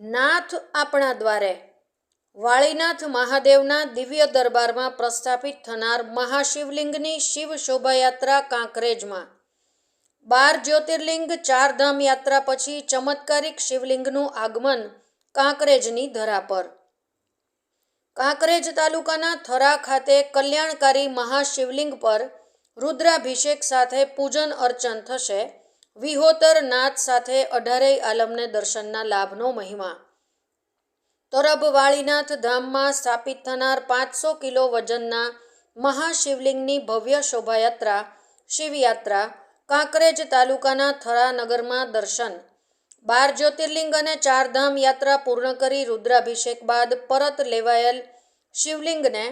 નાથ આપણા દ્વારે વાળીનાથ મહાદેવના દિવ્ય દરબારમાં પ્રસ્થાપિત થનાર મહાશિવલિંગની શિવ શોભાયાત્રા કાંકરેજમાં 12 જ્યોતિર્લિંગ 4 ધામ યાત્રા પછી ચમત્કારિક શિવલિંગનું આગમન કાંકરેજની ધરા પર. કાંકરેજ તાલુકાના થરા ખાતે કલ્યાણકારી મહાશિવલિંગ પર રુદ્રાભિષેક સાથે પૂજન અર્ચન થશે. વિહોતર નાથ સાથે 18 આલમને દર્શનના લાભનો મહિમા. તરબ વાળીનાથ ધામમાં સ્થાપિત થનાર 500 કિલો વજનના મહાશિવલિંગની ભવ્ય શોભાયાત્રા શિવયાત્રા કાંકરેજ તાલુકાના થરા નગરમાં દર્શન. 12 જ્યોતિર્લિંગ અને 4 ધામ યાત્રા પૂર્ણ કરી રુદ્રાભિષેક બાદ પરત લેવાયેલ શિવલિંગને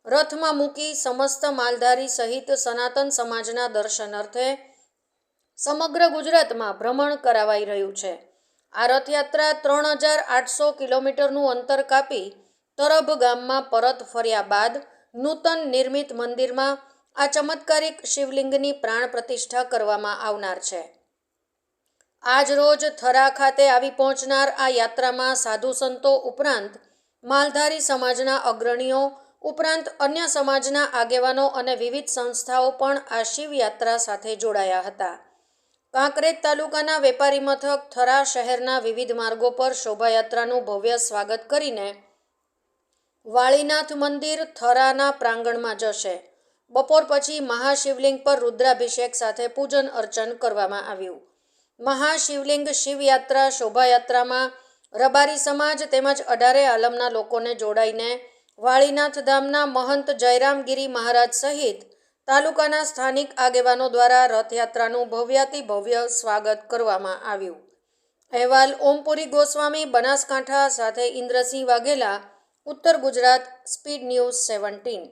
રથમાં મૂકી સમસ્ત માલધારી સહિત સનાતન સમાજના દર્શન અર્થે સમગ્ર ગુજરાતમાં ભ્રમણ કરાવાઈ રહ્યું છે. આ રથયાત્રા 3800 કિલોમીટરનું અંતર કાપી તરબ ગામમાં પરત ફર્યા બાદ નૂતન નિર્મિત મંદિરમાં આ ચમત્કારિક શિવલિંગની પ્રાણ પ્રતિષ્ઠા કરવામાં આવનાર છે. આજ રોજ થરા ખાતે આવી પહોંચનાર આ યાત્રામાં સાધુ સંતો ઉપરાંત માલધારી સમાજના અગ્રણીઓ ઉપરાંત અન્ય સમાજના આગેવાનો અને વિવિધ સંસ્થાઓ પણ આ શિવયાત્રા સાથે જોડાયા હતા. કાંકરેજ તાલુકાના વેપારી મથક થરા શહેરના વિવિધ માર્ગો પર શોભાયાત્રાનું ભવ્ય સ્વાગત કરીને વાળીનાથ મંદિર થરાના પ્રાંગણમાં જશે. બપોર પછી મહાશિવલિંગ પર રુદ્રાભિષેક સાથે પૂજન અર્ચન કરવામાં આવ્યું. મહાશિવલિંગ શિવયાત્રા શોભાયાત્રામાં રબારી સમાજ તેમજ 18 આલમના લોકોને જોડાઈને વાળીનાથ ધામના મહંત જયરામગીરી મહારાજ સહિત તાલુકાના સ્થાનિક આગેવાનો દ્વારા રથયાત્રાનું ભવ્યાતિભવ્ય સ્વાગત કરવામાં આવ્યું. અહેવાલ ઓમપુરી ગોસ્વામી, બનાસકાંઠા સાથે ઇન્દ્રસિંહ વાઘેલા, ઉત્તર ગુજરાત, સ્પીડ ન્યૂઝ 17.